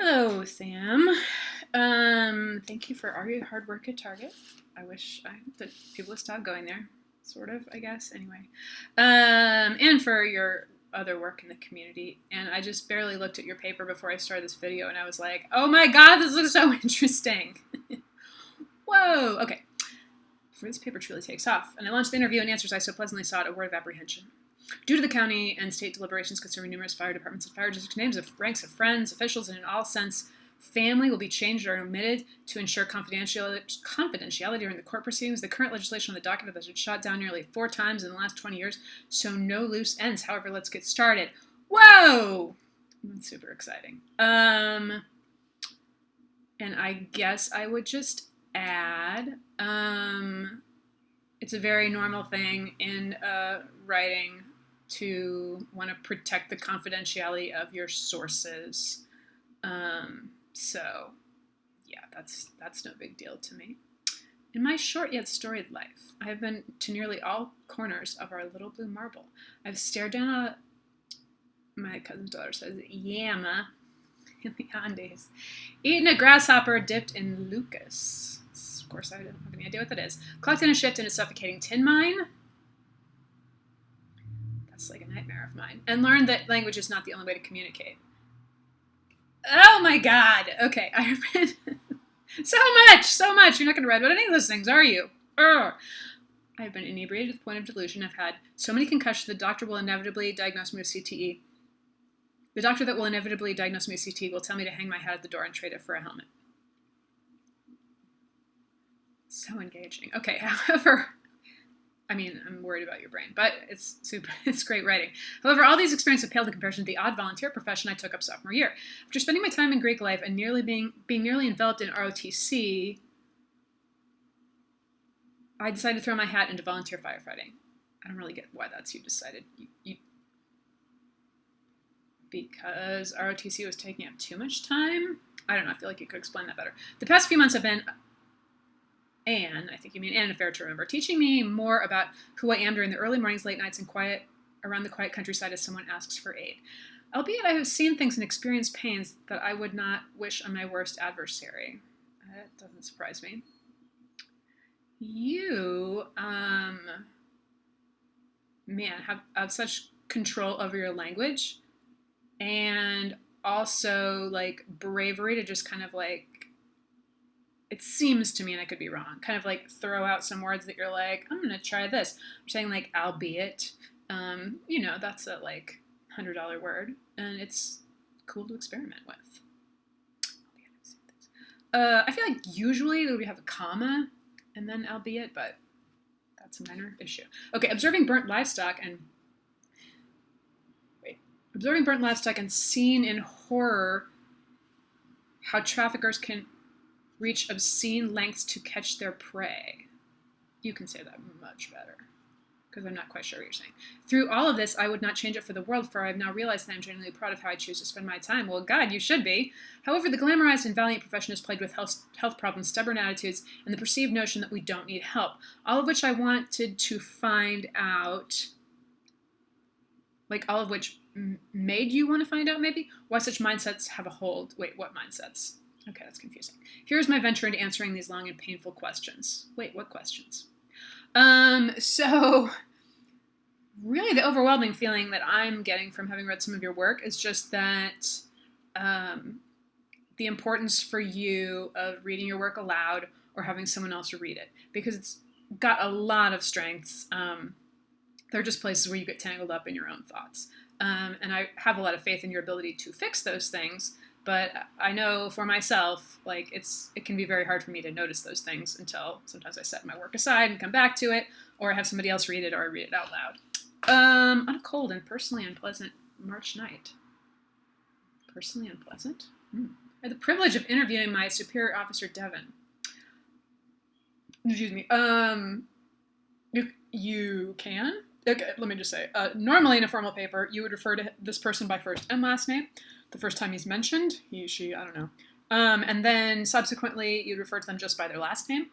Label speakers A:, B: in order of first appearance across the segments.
A: Hello, Sam. Thank you for all your hard work at Target. I wish that people would stop going there, sort of, I guess. Anyway, and for your other work in the community. And I just barely looked at your paper before I started this video, and I was like, "Oh my God, this looks so interesting!" Whoa. Okay. Before this paper truly takes off, and I launched the interview and answers I so pleasantly sought, a word of apprehension. Due to the county and state deliberations concerning numerous fire departments and fire districts, names of ranks of friends, officials, and in all sense, family will be changed or omitted to ensure confidentiality during the court proceedings. The current legislation on the docket has been shot down nearly 4 times in the last 20 years, so no loose ends. However, let's get started. Whoa! That's super exciting. And I guess I would just add, it's a very normal thing in writing to want to protect the confidentiality of your sources. So, yeah, that's no big deal to me. In my short yet storied life, I have been to nearly all corners of our little blue marble. I've stared down my cousin's daughter says, Yama in the Andes, eaten a grasshopper dipped in Lucas. Of course, I don't have any idea what that is. Clocked in a shift in a suffocating tin mine. That's like a nightmare of mine. And learned that language is not the only way to communicate. Oh my God. Okay, I have read so much. You're not going to read about any of those things, are you? Urgh. I've been inebriated to the point of delusion. I've had so many concussions the doctor will inevitably diagnose me with CTE. The doctor that will inevitably diagnose me with CTE will tell me to hang my hat at the door and trade it for a helmet. So engaging. Okay, however, I mean, I'm worried about your brain, but it's great writing. However, all these experiences have paled in comparison to the odd volunteer profession I took up sophomore year. After spending my time in Greek life and being nearly enveloped in ROTC, I decided to throw my hat into volunteer firefighting. I don't really get why that's you decided. Because ROTC was taking up too much time? I don't know, I feel like you could explain that better. The past few months have been, Anne, I think you mean Anne and Fair to remember, teaching me more about who I am during the early mornings, late nights, and around the quiet countryside as someone asks for aid. Albeit I have seen things and experienced pains that I would not wish on my worst adversary. That doesn't surprise me. You, man, have such control over your language and also, like, bravery to just kind of, like, it seems to me, and I could be wrong, kind of like throw out some words that you're like, I'm going to try this. I'm saying like, albeit, that's a like $100 word, and it's cool to experiment with. I feel like usually we have a comma and then albeit, but that's a minor issue. Okay, observing burnt livestock and seen in horror how traffickers can reach obscene lengths to catch their prey. You can say that much better, because I'm not quite sure what you're saying. Through all of this, I would not change it for the world, for I have now realized that I'm genuinely proud of how I choose to spend my time. Well, God, you should be. However, the glamorized and valiant profession is plagued with health problems, stubborn attitudes, and the perceived notion that we don't need help, all of which I wanted to find out, like all of which made you want to find out, maybe? Why such mindsets have a hold. Wait, what mindsets? Okay, that's confusing. Here's my venture into answering these long and painful questions. Wait, what questions? So really the overwhelming feeling that I'm getting from having read some of your work is just that the importance for you of reading your work aloud or having someone else read it, because it's got a lot of strengths. There are just places where you get tangled up in your own thoughts. And I have a lot of faith in your ability to fix those things. But I know for myself, like it can be very hard for me to notice those things until sometimes I set my work aside and come back to it, or I have somebody else read it, or I read it out loud. On a cold and personally unpleasant March night. Personally unpleasant? I had the privilege of interviewing my superior officer, Devin. Excuse me. You can? Okay, let me just say. Normally in a formal paper, you would refer to this person by first and last name. The first time he's mentioned, he, she, I don't know. And then subsequently, you'd refer to them just by their last name.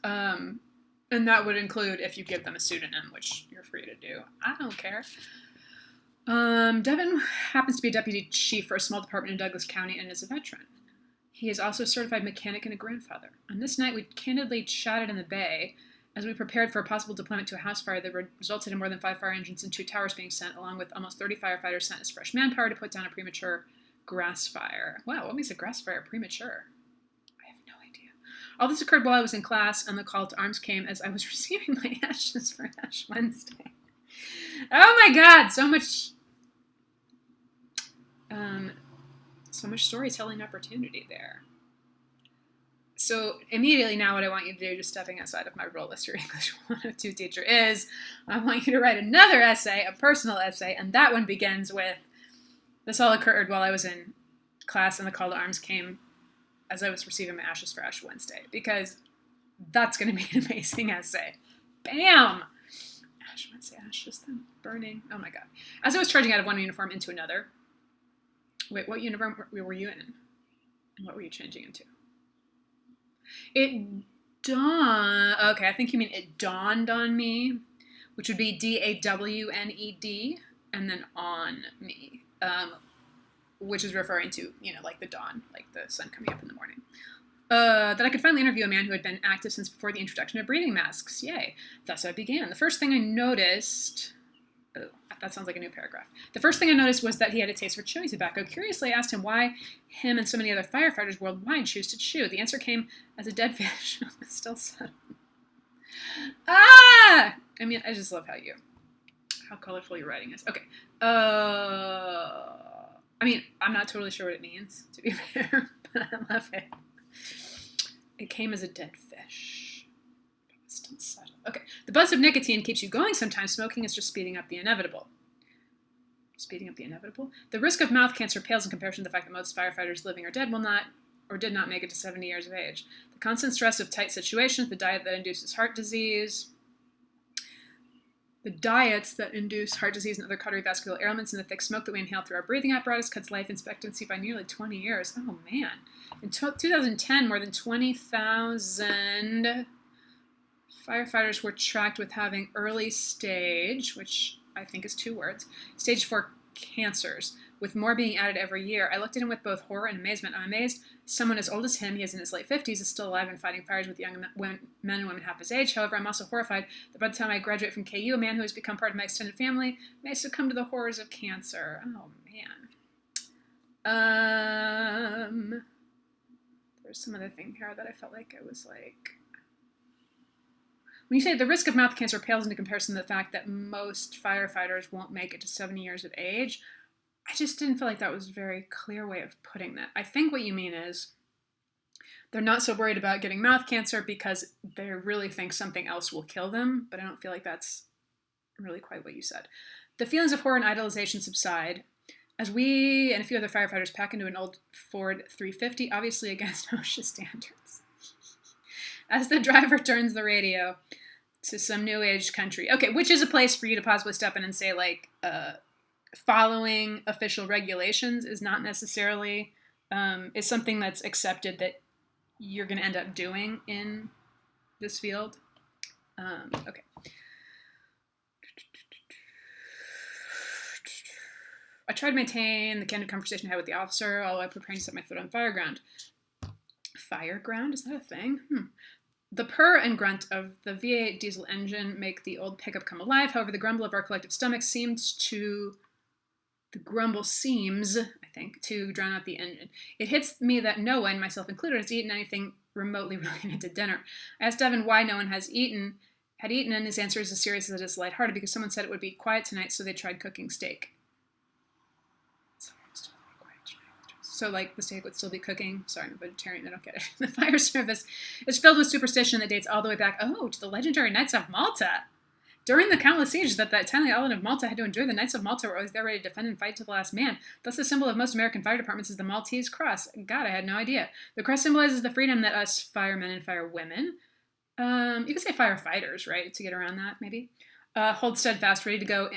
A: And that would include if you give them a pseudonym, which you're free to do. I don't care. Devin happens to be a deputy chief for a small department in Douglas County and is a veteran. He is also a certified mechanic and a grandfather. On this night, we candidly chatted in the bay as we prepared for a possible deployment to a house fire that resulted in more than 5 fire engines and 2 towers being sent, along with almost 30 firefighters sent as fresh manpower to put down a premature grass fire. Wow, what makes a grass fire premature? I have no idea. All this occurred while I was in class, and the call to arms came as I was receiving my ashes for Ash Wednesday. Oh my god, so much storytelling opportunity there. So immediately now what I want you to do, just stepping outside of my role as your English 102 teacher, is I want you to write another essay, a personal essay, and that one begins with, this all occurred while I was in class and the call to arms came as I was receiving my ashes for Ash Wednesday, because that's going to be an amazing essay. Bam! Ash Wednesday, ashes, then burning. Oh my god. As I was charging out of one uniform into another. Wait, what uniform were you in? And what were you changing into? It dawned. Okay, I think you mean it dawned on me, which would be DAWNED, and then on me, which is referring to, like the dawn, like the sun coming up in the morning. That I could finally interview a man who had been active since before the introduction of breathing masks. Yay. Thus I began. The first thing I noticed... Oh, that sounds like a new paragraph. The first thing I noticed was that he had a taste for chewing tobacco. Curiously, I asked him why him and so many other firefighters worldwide choose to chew. The answer came as a dead fish. Still subtle. Ah! I mean, I just love how colorful your writing is. Okay. I mean, I'm not totally sure what it means, to be fair, but I love it. It came as a dead fish. Still subtle. Okay. The buzz of nicotine keeps you going sometimes. Smoking is just speeding up the inevitable. Speeding up the inevitable? The risk of mouth cancer pales in comparison to the fact that most firefighters living or dead will not or did not make it to 70 years of age. The constant stress of tight situations, the diet that induces heart disease, the diets that induce heart disease and other cardiovascular ailments, and the thick smoke that we inhale through our breathing apparatus cuts life expectancy by nearly 20 years. Oh, man. In 2010, more than 20,000 firefighters were tracked with having early stage, which I think is 2 words, stage 4 cancers, with more being added every year. I looked at him with both horror and amazement. I'm amazed someone as old as him, he is in his late 50s, is still alive and fighting fires with young men and women half his age. However, I'm also horrified that by the time I graduate from KU, a man who has become part of my extended family may succumb to the horrors of cancer. Oh, man. There's some other thing here that I felt like I was like... When you say the risk of mouth cancer pales into comparison to the fact that most firefighters won't make it to 70 years of age, I just didn't feel like that was a very clear way of putting that. I think what you mean is they're not so worried about getting mouth cancer because they really think something else will kill them, but I don't feel like that's really quite what you said. The feelings of horror and idolization subside as we and a few other firefighters pack into an old Ford 350, obviously against OSHA standards. As the driver turns the radio to some new age country. Okay, which is a place for you to possibly step in and say, like, following official regulations is not necessarily, is something that's accepted that you're going to end up doing in this field. Okay. I tried to maintain the candid conversation I had with the officer, although I preparing to set my foot on fire ground. Fire ground? Is that a thing? The purr and grunt of the V8 diesel engine make the old pickup come alive. However, the grumble of our collective stomachs seems, to drown out the engine. It hits me that no one, myself included, has eaten anything remotely related to dinner. I asked Devin why no one had eaten, and his answer is as serious as it is lighthearted, because someone said it would be quiet tonight, so they tried cooking steak. So, like, the steak would still be cooking. Sorry, I'm a vegetarian, I don't get it. The fire service is filled with superstition that dates all the way back, to the legendary Knights of Malta. During the countless sieges that the Italian island of Malta had to endure, the Knights of Malta were always there ready to defend and fight to the last man. Thus, the symbol of most American fire departments is the Maltese cross. God, I had no idea. The cross symbolizes the freedom that us firemen and firewomen, you could say firefighters, right, to get around that, maybe, hold steadfast, ready to go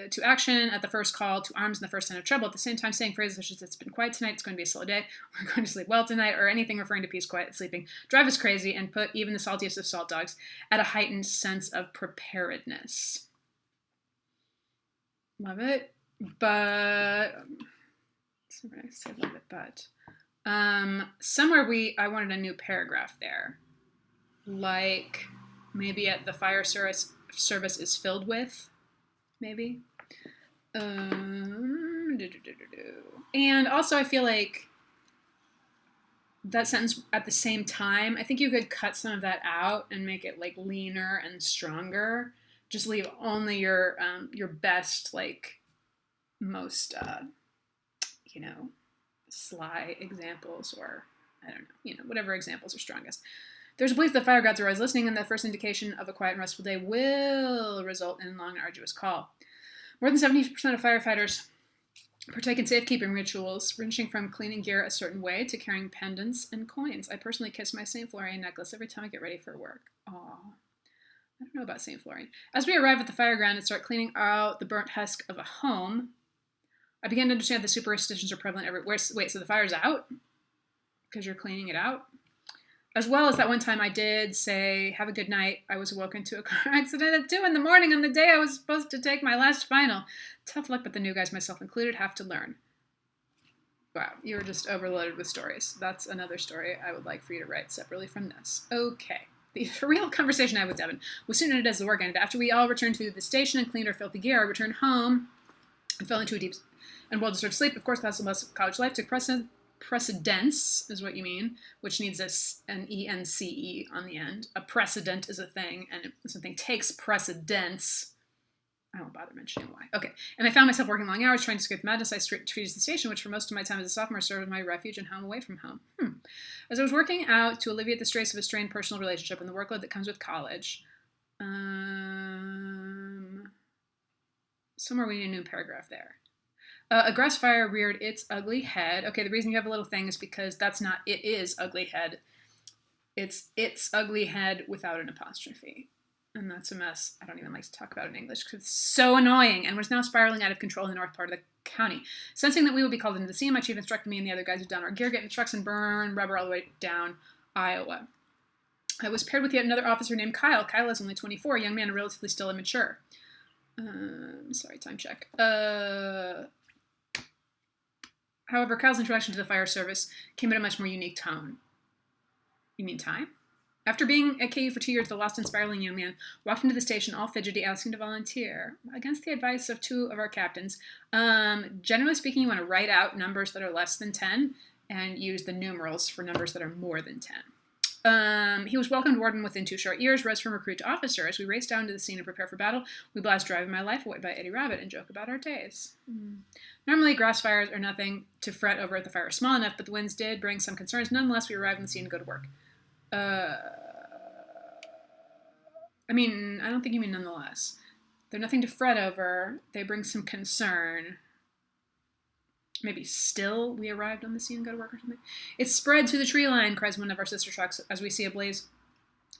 A: to action at the first call to arms in the first sign of trouble. At the same time, saying phrases such as, it's been quiet tonight, it's going to be a slow day, we're going to sleep well tonight, or anything referring to peace, quiet sleeping, drive us crazy and put even the saltiest of salt dogs at a heightened sense of preparedness. Love it. but I say a little bit, but somewhere I wanted a new paragraph there, like maybe at the fire service is filled with, maybe. And also I feel like that sentence at the same time, I think you could cut some of that out and make it like leaner and stronger. Just leave only your best, like most sly examples, or I don't know, whatever examples are strongest. There's a belief that fire gods are always listening, and the first indication of a quiet and restful day will result in a long and arduous call. More than 70% of firefighters partake in safekeeping rituals, ranging from cleaning gear a certain way to carrying pendants and coins. I personally kiss my St. Florian necklace every time I get ready for work. Aww. I don't know about St. Florian. As we arrive at the fire ground and start cleaning out the burnt husk of a home, I began to understand the superstitions are prevalent everywhere. Wait, so the fire's out? Because you're cleaning it out? As well as that one time I did say, have a good night. I was awoken to a car accident at 2 a.m. on the day I was supposed to take my last final. Tough luck, but the new guys, myself included, have to learn. Wow, you were just overloaded with stories. That's another story I would like for you to write separately from this. Okay. The real conversation I had with Devin was soon ended as the work ended. After we all returned to the station and cleaned our filthy gear, I returned home and fell into a deep and well-deserved sleep. Of course, class college life took precedence, is what you mean, which needs an E-N-C-E on the end. A precedent is a thing, and something takes precedence. I won't bother mentioning why. Okay, and I found myself working long hours trying to escape the madness. I treated the station, which for most of my time as a sophomore served as my refuge and home away from home. As I was working out to alleviate the stress of a strained personal relationship and the workload that comes with college, somewhere we need a new paragraph there. A grass fire reared its ugly head. Okay, the reason you have a little thing is because that's not it is ugly head. It's ugly head without an apostrophe. And that's a mess I don't even like to talk about in English because it's so annoying and was now spiraling out of control in the north part of the county. Sensing that we would be called into the scene, my chief instructed me and the other guys who'd done our gear, get in the trucks and burn rubber all the way down Iowa. I was paired with yet another officer named Kyle. Kyle is only 24, a young man and relatively still immature. Sorry, time check. However, Kyle's introduction to the fire service came at a much more unique tone. You mean time? After being at KU for 2 years, the lost and spiraling young man walked into the station all fidgety, asking to volunteer. Against the advice of 2 of our captains, generally speaking, you want to write out numbers that are less than 10 and use the numerals for numbers that are more than 10. He was welcomed warden within 2 short years, rose from recruit to officer. As we raced down to the scene and prepare for battle, we blast Driving My Life Away by Eddie Rabbitt and joke about our days. Normally, grass fires are nothing to fret over at the fire small enough, but the winds did bring some concerns. Nonetheless, we arrived on the scene to go to work. I don't think you mean nonetheless. They're nothing to fret over. They bring some concern. Maybe still we arrived on the scene and go to work or something. It's spread to the tree line, cries one of our sister trucks as we see a blaze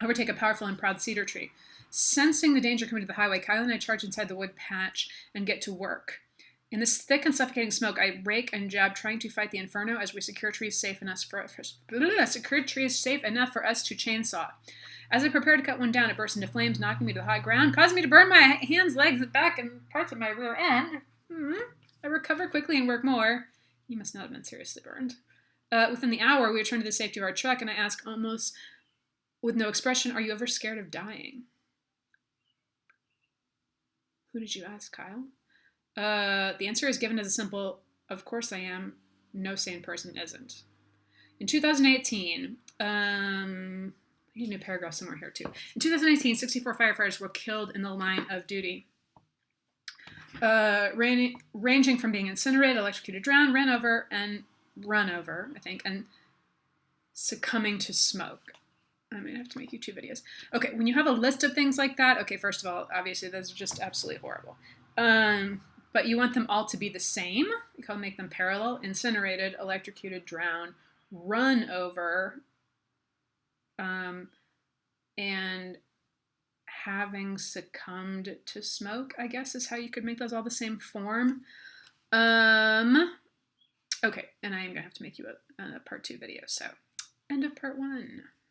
A: overtake a powerful and proud cedar tree. Sensing the danger coming to the highway, Kyle and I charge inside the wood patch and get to work. In this thick and suffocating smoke, I rake and jab, trying to fight the inferno as we secure trees safe enough for us to chainsaw. As I prepare to cut one down, it bursts into flames, knocking me to the high ground, causing me to burn my hands, legs, back, and parts of my rear end. I recover quickly and work more. You must not have been seriously burned. Within the hour, we return to the safety of our truck, and I ask, almost with no expression, are you ever scared of dying? Who did you ask, Kyle? The answer is given as a simple, of course I am, no sane person isn't. In 2018, I need a new paragraph somewhere here too. In 2018, 64 firefighters were killed in the line of duty. Ranging from being incinerated, electrocuted, drowned, run over, and succumbing to smoke. I may have to make YouTube videos. Okay, when you have a list of things like that, okay, first of all, obviously those are just absolutely horrible. But you want them all to be the same. You can make them parallel. Incinerated, electrocuted, drowned, run over, and having succumbed to smoke, I guess, is how you could make those all the same form. Okay, and I am going to have to make you a part 2 video, so end of part 1.